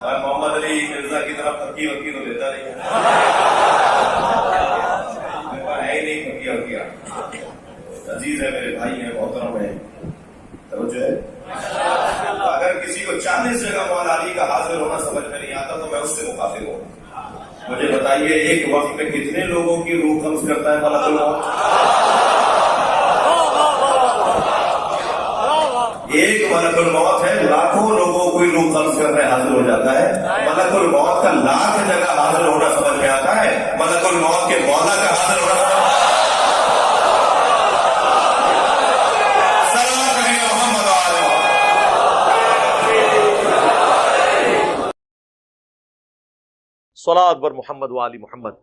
اور محمد علی مرزا کی طرف پکی وکی تو دیتا نہیں ہے ہی نہیں پکیا وکیا. عزیز ہے، میرے بھائی ہیں، محترم ہے، توجہ ہے. اگر کسی کو 40 جگہ مولا علی کا حاضر ہونا سمجھ میں نہیں آتا تو میں اس سے مخاطب ہوں. مجھے بتائیے ایک وقت میں کتنے لوگوں کی روح قبض کرتا ہے ملک الموت؟ ایک ملک الموت ہے، لاکھوں لوگوں کو روح قبض کرنے حاضر ہو جاتا ہے. ملک الموت کا لاکھ جگہ حاضر ہونا سمجھ میں آتا ہے، ملک الموت کے مولا کا حاضر ہونا صلاۃ بر محمد وآل محمد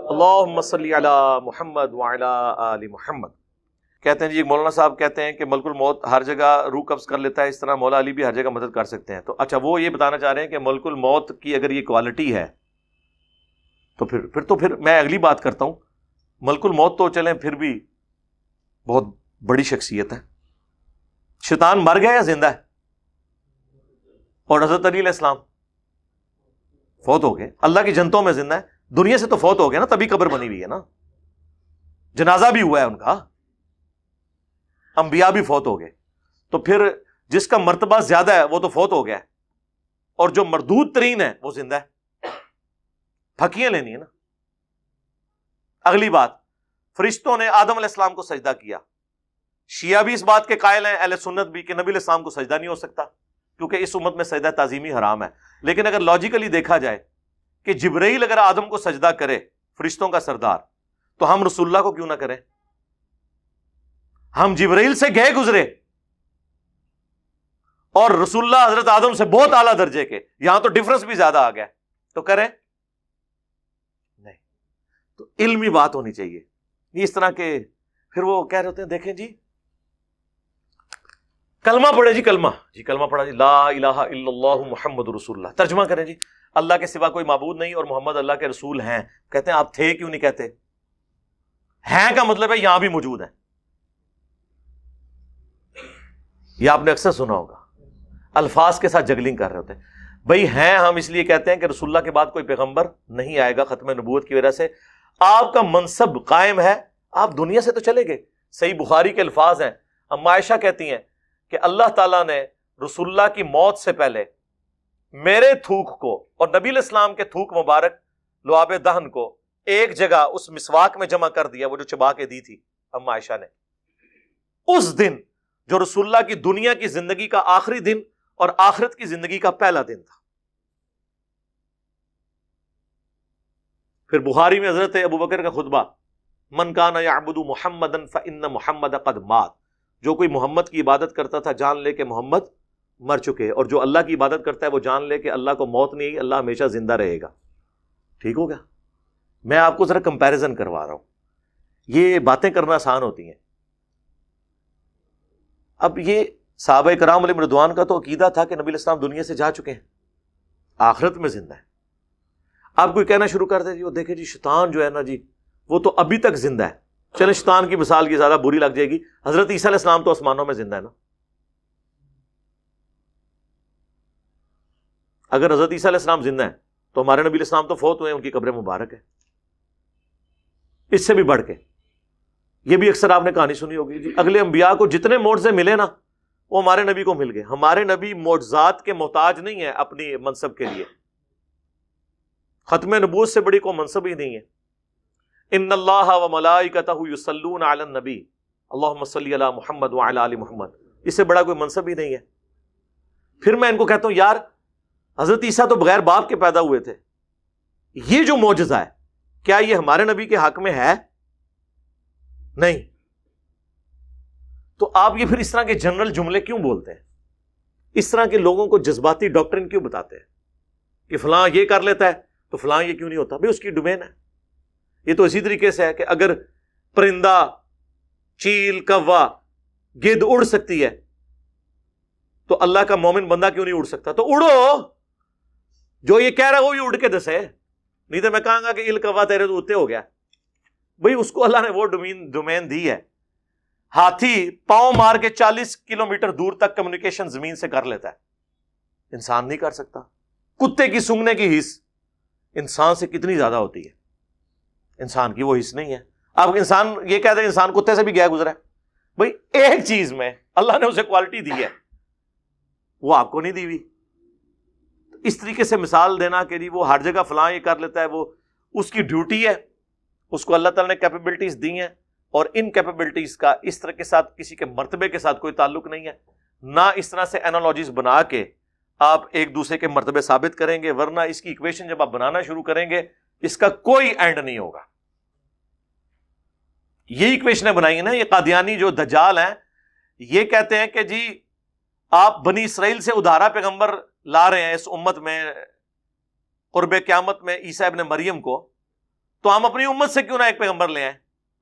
اللہم صلی علی محمد وعلی آل محمد. کہتے ہیں جی مولانا صاحب کہتے ہیں کہ ملک الموت ہر جگہ روح قبض کر لیتا ہے، اس طرح مولا علی بھی ہر جگہ مدد کر سکتے ہیں. تو اچھا وہ یہ بتانا چاہ رہے ہیں کہ ملک الموت کی اگر یہ کوالٹی ہے تو پھر میں اگلی بات کرتا ہوں. ملک الموت تو چلیں پھر بھی بہت بڑی شخصیت ہے. شیطان مر گیا یا زندہ ہے؟ اور حضرت علی علیہ السلام فوت ہو گئے، اللہ کی جنتوں میں زندہ ہے. دنیا سے تو فوت ہو گئے نا، تبھی قبر بنی ہوئی ہے نا، جنازہ بھی ہوا ہے ان کا، انبیاء بھی فوت ہو گئے. تو پھر جس کا مرتبہ زیادہ ہے وہ تو فوت ہو گیا ہے، اور جو مردود ترین ہے وہ زندہ ہے. پھکیاں لینی ہے نا. اگلی بات، فرشتوں نے آدم علیہ السلام کو سجدہ کیا. شیعہ بھی اس بات کے قائل ہیں، اہل سنت بھی، کہ نبی علیہ السلام کو سجدہ نہیں ہو سکتا کیونکہ اس امت میں سجدہ تعظیمی حرام ہے. لیکن اگر لاجیکلی دیکھا جائے کہ جبرائیل اگر آدم کو سجدہ کرے، فرشتوں کا سردار، تو ہم رسول اللہ کو کیوں نہ کریں؟ ہم جبرائیل سے گئے گزرے اور رسول اللہ حضرت آدم سے بہت اعلیٰ درجے کے، یہاں تو ڈفرنس بھی زیادہ آ گیا، تو کریں نہیں. تو علمی بات ہونی چاہیے. اس طرح کے پھر وہ کہہ رہے ہوتے ہیں دیکھیں جی کلمہ پڑھے جی، کلمہ پڑھا جی، لا الہ الا اللہ محمد رسول اللہ. ترجمہ کریں جی، اللہ کے سوا کوئی معبود نہیں اور محمد اللہ کے رسول ہیں. کہتے ہیں آپ تھے کیوں نہیں کہتے؟ ہیں کا مطلب ہے یہاں بھی موجود ہیں. یہ آپ نے اکثر سنا ہوگا، الفاظ کے ساتھ جگلنگ کر رہے ہوتے ہیں. بھئی ہیں ہم اس لیے کہتے ہیں کہ رسول اللہ کے بعد کوئی پیغمبر نہیں آئے گا ختم نبوت کی وجہ سے. آپ کا منصب قائم ہے، آپ دنیا سے تو چلے گئے. صحیح بخاری کے الفاظ ہیں، اما عائشہ کہتی ہیں کہ اللہ تعالیٰ نے رسول اللہ کی موت سے پہلے میرے تھوک کو اور نبی علیہ السلام کے تھوک مبارک لعاب دہن کو ایک جگہ اس مسواک میں جمع کر دیا، وہ جو چبا کے دی تھی اما عائشہ نے. اس دن جو رسول اللہ کی دنیا کی زندگی کا آخری دن اور آخرت کی زندگی کا پہلا دن تھا. پھر بخاری میں حضرت ابو بکر کا خطبہ، من کان یعبد محمدا فإن محمد قد مات. جو کوئی محمد کی عبادت کرتا تھا جان لے کہ محمد مر چکے، اور جو اللہ کی عبادت کرتا ہے وہ جان لے کہ اللہ کو موت نہیں ہے، اللہ ہمیشہ زندہ رہے گا. ٹھیک ہو گیا؟ میں آپ کو ذرا کمپیریزن کروا رہا ہوں. یہ باتیں کرنا آسان ہوتی ہیں. اب یہ صحابہ کرام علیہم رضوان کا تو عقیدہ تھا کہ نبی علیہ السلام دنیا سے جا چکے ہیں، آخرت میں زندہ ہے. آپ کوئی کہنا شروع کر دے جی وہ دیکھیں جی شیطان جو ہے نا جی وہ تو ابھی تک زندہ ہے. چلے شیطان کی مثال کی زیادہ بری لگ جائے گی، حضرت عیسیٰ علیہ السلام تو آسمانوں میں زندہ ہے نا. اگر حضرت عیسیٰ علیہ السلام زندہ ہیں تو ہمارے نبی علیہ السلام تو فوت ہوئے ہیں، ان کی قبر مبارک ہے. اس سے بھی بڑھ کے یہ بھی اکثر آپ نے کہانی سنی ہوگی جی اگلے انبیاء کو جتنے معجزے ملے نا وہ ہمارے نبی کو مل گئے. ہمارے نبی معجزات کے محتاج نہیں ہے اپنی منصب کے لیے. ختم نبوت سے بڑی کوئی منصب ہی نہیں ہے. ان اللہ و ملائکتہ یصلون علی النبی اللہم صلی علی محمد وعلی آل محمد. اس سے بڑا کوئی منصب ہی نہیں ہے. پھر میں ان کو کہتا ہوں یار حضرت عیسیٰ تو بغیر باپ کے پیدا ہوئے تھے، یہ جو معجزہ ہے کیا یہ ہمارے نبی کے حق میں ہے؟ نہیں. تو آپ یہ پھر اس طرح کے جنرل جملے کیوں بولتے ہیں؟ اس طرح کے لوگوں کو جذباتی ڈاکٹرن کیوں بتاتے ہیں کہ فلاں یہ کر لیتا ہے تو فلاں یہ کیوں نہیں ہوتا؟ بھئی اس کی ڈومین ہے. یہ تو اسی طریقے سے ہے کہ اگر پرندہ، چیل، کوا، گدھ اڑ سکتی ہے تو اللہ کا مومن بندہ کیوں نہیں اڑ سکتا؟ تو اڑو، جو یہ کہہ رہا ہے وہ بھی اڑ کے دسے، نہیں تو میں کہوں گا کہ کوا تیرے تو اڑتے ہو گیا. بھئی اس کو اللہ نے وہ ڈومین دی ہے. ہاتھی پاؤں مار کے 40 کلومیٹر دور تک کمیونیکیشن زمین سے کر لیتا ہے، انسان نہیں کر سکتا. کتے کی سونگنے کی حس انسان سے کتنی زیادہ ہوتی ہے، انسان کی وہ حس نہیں ہے. اب انسان یہ کہتے ہیں انسان کتے سے بھی گیا گزرا ہے. بھائی ایک چیز میں اللہ نے اسے کوالٹی دی ہے، وہ آپ کو نہیں دی ہوئی. اس طریقے سے مثال دینا کہ جی وہ ہر جگہ فلاں یہ کر لیتا ہے، وہ اس کی ڈیوٹی ہے، اس کو اللہ تعالیٰ نے کیپیبلٹیز دی ہیں، اور ان کیپیبلٹیز کا اس طرح کے ساتھ کسی کے مرتبے کے ساتھ کوئی تعلق نہیں ہے. نہ اس طرح سے انالوجیز بنا کے آپ ایک دوسرے کے مرتبے ثابت کریں گے، ورنہ اس کی ایکویشن جب آپ بنانا شروع کریں گے اس کا کوئی اینڈ نہیں ہوگا. یہ ایکویشنیں بنائی ہیں نا یہ قادیانی جو دجال ہیں، یہ کہتے ہیں کہ جی آپ بنی اسرائیل سے ادھارا پیغمبر لا رہے ہیں اس امت میں قرب قیامت میں عیسیٰ ابن مریم کو، تو ہم اپنی امت سے کیوں نہ ایک پیغمبر لے آئیں؟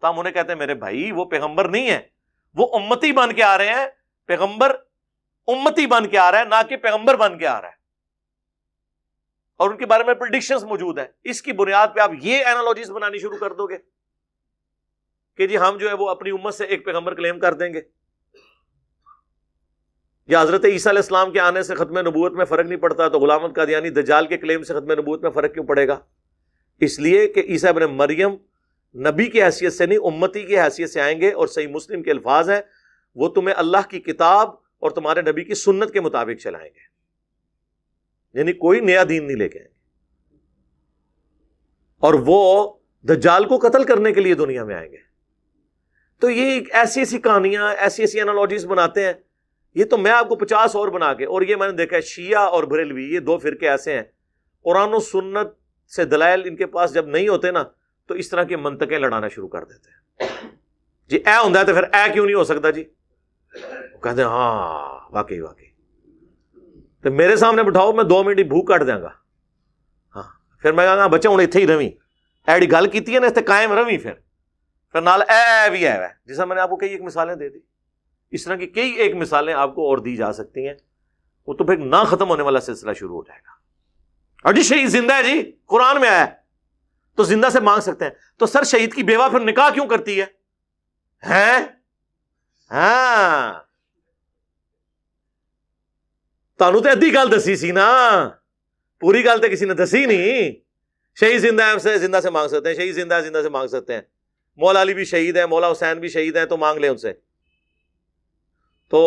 تو ہم انہیں کہتے ہیں میرے بھائی وہ پیغمبر نہیں ہے، وہ امتی بن کے آ رہے ہیں. پیغمبر امتی بن کے آ رہا ہے، نہ کہ پیغمبر بن کے آ رہا ہے، اور ان کے بارے میں پریڈکشنز موجود ہیں. اس کی بنیاد پہ آپ یہ اینالوجیز بنانی شروع کر دو گے کہ جی ہم جو ہے وہ اپنی امت سے ایک پیغمبر کلیم کر دیں گے، یا حضرت عیسیٰ علیہ السلام کے آنے سے ختم نبوت میں فرق نہیں پڑتا، تو غلام احمد قادیانی دجال کے کلیم سے ختم نبوت میں فرق کیوں پڑے گا؟ اس لیے کہ عیسیٰ ابن مریم نبی کی حیثیت سے نہیں امتی کی حیثیت سے آئیں گے، اور صحیح مسلم کے الفاظ ہیں وہ تمہیں اللہ کی کتاب اور تمہارے نبی کی سنت کے مطابق چلائیں گے، یعنی کوئی نیا دین نہیں لے کے آئیں گے. اور وہ دجال کو قتل کرنے کے لیے دنیا میں آئیں گے. تو یہ ایسی ایسی کہانیاں، ایسی ایسی انالوجیز بناتے ہیں. یہ تو میں آپ کو 50 اور بنا کے، اور یہ میں نے دیکھا ہے شیعہ اور بریلوی یہ دو فرقے ایسے ہیں، قرآن و سنت سے دلائل ان کے پاس جب نہیں ہوتے نا تو اس طرح کی منطقیں لڑانا شروع کر دیتے ہیں. جی اے ہوندا ہے تو پھر اے کیوں نہیں ہو سکتا؟ جی کہتے ہیں ہاں واقعی تو میرے سامنے بٹھاؤ میں 2 منٹ ہی بھوک کٹ دیا گا. ہاں پھر میں کہاں گا بچہ ہوں اتنے ہی رویں، ایڑی گل کی ہے نا اس تے قائم رویں، پھر نال اے بھی ہے جیسا میں نے آپ کو کئی ایک مثالیں دے دی. اس طرح کی کئی ایک مثالیں آپ کو اور دی جا سکتی ہیں. وہ تو پھر نہ ختم ہونے والا سلسلہ شروع ہو جائے گا. اور جی شہید زندہ ہے، جی قرآن میں آیا ہے تو زندہ سے مانگ سکتے ہیں. تو سر شہید کی بیوہ پھر نکاح کیوں کرتی ہے؟ ہاں تانوں تے ادھی گل دسی سی نا، پوری گل تے کسی نے دسی نہیں. شہید زندہ ہے زندہ سے مانگ سکتے ہیں، شہید زندہ ہے زندہ سے مانگ سکتے ہیں. مولا علی بھی شہید ہے، مولا حسین بھی شہید ہیں، تو مانگ لیں ان سے. تو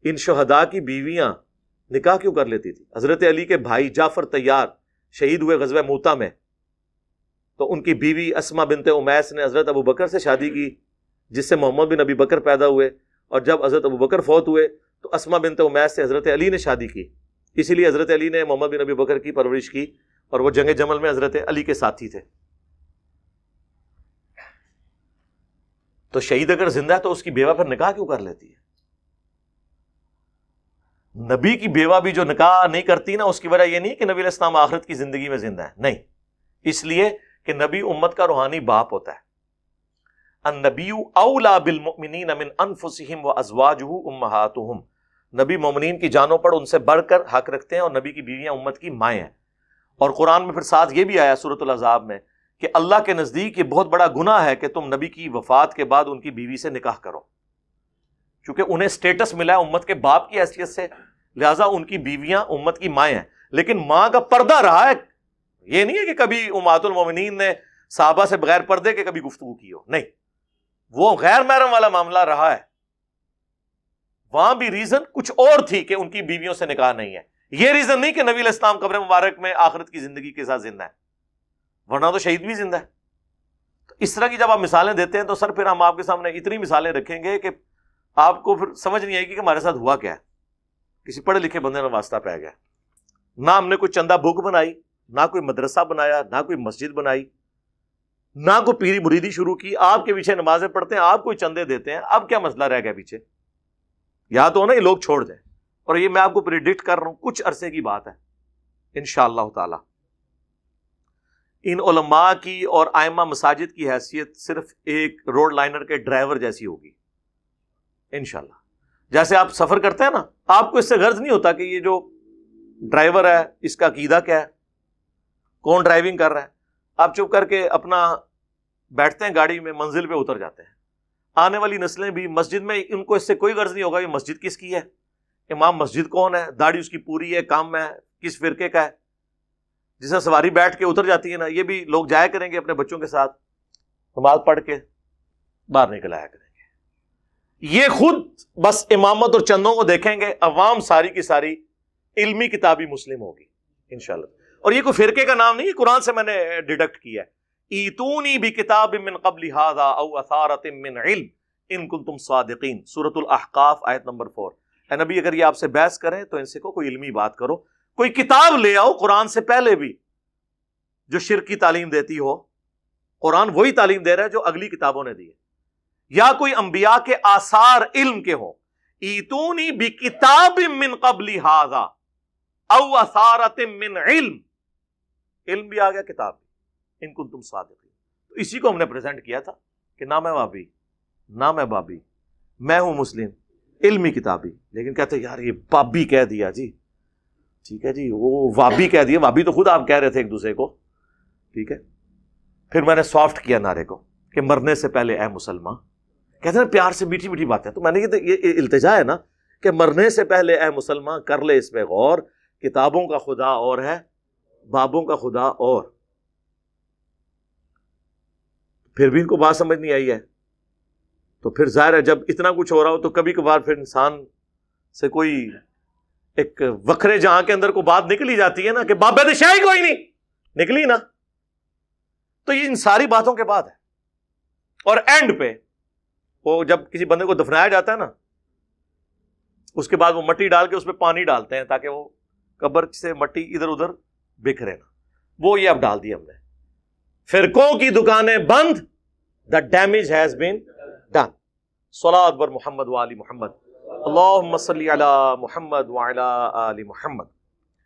ان شہداء کی بیویاں نکاح کیوں کر لیتی تھی؟ حضرت علی کے بھائی جعفر طیار شہید ہوئے غزوہ موتہ میں، تو ان کی بیوی اسما بنت امیس نے حضرت ابو بکر سے شادی کی، جس سے محمد بن ابی بکر پیدا ہوئے. اور جب حضرت ابو بکر فوت ہوئے تو اسما بنت امیس سے حضرت علی نے شادی کی. اسی لیے حضرت علی نے محمد بن ابی بکر کی پرورش کی، اور وہ جنگ جمل میں حضرت علی کے ساتھی تھے. تو شہید اگر زندہ ہے تو اس کی بیوہ پھر نکاح کیوں کر لیتی ہے؟ نبی کی بیوہ بھی جو نکاح نہیں کرتی نا، اس کی وجہ یہ نہیں کہ نبی علیہ السلام آخرت کی زندگی میں زندہ ہے، نہیں، اس لیے کہ نبی امت کا روحانی باپ ہوتا ہے. النبی اولا بالمؤمنین من انفسہم وازواجہ امہاتہم، نبی مومنین کی جانوں پر ان سے بڑھ کر حق رکھتے ہیں، اور نبی کی بیویاں امت کی مائیں ہیں. اور قرآن میں پھر ساتھ یہ بھی آیا سورۃ الاحزاب میں کہ اللہ کے نزدیک یہ بہت بڑا گناہ ہے کہ تم نبی کی وفات کے بعد ان کی بیوی سے نکاح کرو، کیونکہ انہیں سٹیٹس ملا ہے امت کے باپ کی حیثیت سے، لہٰذا ان کی بیویاں امت کی مائیں ہیں. لیکن ماں کا پردہ رہا ہے، یہ نہیں ہے کہ کبھی امہات المومنین نے صحابہ سے بغیر پردے کے کبھی گفتگو کی ہو، نہیں، وہ غیر محرم والا معاملہ رہا ہے. وہاں بھی ریزن کچھ اور تھی کہ ان کی بیویوں سے نکاح نہیں ہے. یہ ریزن نہیں کہ نبی علیہ السلام قبر مبارک میں آخرت کی زندگی کے ساتھ زندہ ہے، ورنہ تو شہید بھی زندہ ہے. تو اس طرح کی جب آپ مثالیں دیتے ہیں تو سر پھر ہم آپ کے سامنے اتنی مثالیں رکھیں گے کہ آپ کو پھر سمجھ نہیں آئے گی کہ ہمارے ساتھ ہوا کیا ہے. کسی پڑھے لکھے بندے نے واسطہ پہ گیا، نہ ہم نے کوئی چندہ بک بنائی، نہ کوئی مدرسہ بنایا، نہ کوئی مسجد بنائی، نہ کوئی پیری مریدی شروع کی. آپ کے پیچھے نمازیں پڑھتے ہیں، آپ کوئی چندے دیتے ہیں. اب کیا مسئلہ رہ گیا پیچھے؟ یا تو نا یہ لوگ چھوڑ دیں. اور یہ میں آپ کو پریڈکٹ کر رہا ہوں کچھ عرصے کی بات ہے انشاءاللہ تعالی. ان علماء کی اور ائمہ مساجد کی حیثیت صرف ایک روڈ لائنر کے ڈرائیور جیسی ہوگی انشاءاللہ. جیسے آپ سفر کرتے ہیں نا، آپ کو اس سے غرض نہیں ہوتا کہ یہ جو ڈرائیور ہے اس کا عقیدہ کیا ہے، کون ڈرائیونگ کر رہا ہے. آپ چپ کر کے اپنا بیٹھتے ہیں گاڑی میں، منزل پہ اتر جاتے ہیں. آنے والی نسلیں بھی مسجد میں ان کو اس سے کوئی غرض نہیں ہوگا یہ مسجد کس کی ہے، امام مسجد کون ہے، داڑھی اس کی پوری ہے، کام ہے، کس فرقے کا ہے؟ جس سے سواری بیٹھ کے اتر جاتی ہے نا، یہ بھی لوگ جایا کریں گے اپنے بچوں کے ساتھ نماز پڑھ کے باہر نکل آیا کریں گے، یہ خود بس امامت اور چندوں کو دیکھیں گے، عوام ساری کی ساری علمی کتابی مسلم ہوگی انشاءاللہ۔ اور یہ کوئی فرقے کا نام نہیں، یہ قرآن سے میں نے ڈیڈکٹ کیا ہے، ایتونی بکتاب من قبل ھذا او اثارۃ من علم ان کنتم صادقین، سورۃ الاحقاف آیت نمبر 4۔ اے نبی اگر یہ آپ سے بحث کریں تو ان سے کوئی علمی بات کرو، کوئی کتاب لے آؤ قرآن سے پہلے بھی جو شرک کی تعلیم دیتی ہو۔ قرآن وہی تعلیم دے رہا ہے جو اگلی کتابوں نے دی ہے، یا کوئی انبیاء کے آثار علم کے ہوں، ایتونی بکتاب من قبل ھذا او اثارۃ من علم، علم بھی آ گیا کتاب بھی، ان کنتم صادقین۔ تو اسی کو ہم نے پریزنٹ کیا تھا کہ نہ میں وہابی نہ میں بابی، میں ہوں مسلم علمی کتابی۔ لیکن کہتے ہیں یار یہ بابی کہہ دیا جی، ٹھیک ہے جی، وہ وابی کہہ دیا، وابی تو خود آپ کہہ رہے تھے ایک دوسرے کو، ٹھیک ہے۔ پھر میں نے سافٹ کیا نعرے کو کہ مرنے سے پہلے اے مسلمان، کہتے ہیں پیار سے میٹھی میٹھی باتیں، تو میں نے یہ التجا ہے نا کہ مرنے سے پہلے اے مسلمان کر لے اس پہ غور، کتابوں کا خدا اور ہے، بابوں کا خدا اور۔ پھر بھی ان کو بات سمجھ نہیں آئی ہے، تو پھر ظاہر ہے جب اتنا کچھ ہو رہا ہو تو کبھی کبھار پھر انسان سے کوئی ایک وکھرے جہاں کے اندر کو بات نکلی جاتی ہے نا کہ بابے تو شاہی کوئی نہیں نکلی نا، تو یہ ان ساری باتوں کے بعد ہے۔ اور اینڈ پہ وہ جب کسی بندے کو دفنایا جاتا ہے نا، اس کے بعد وہ مٹی ڈال کے اس پہ پانی ڈالتے ہیں تاکہ وہ قبر سے مٹی ادھر ادھر بکھرے نا، وہ یہ اب ڈال دی ہم نے۔ فرقوں کی دکانیں بند، the damage has been done۔ صلاۃ بر محمد و آل محمد، اللہم صلی علی محمد وعلی آل محمد۔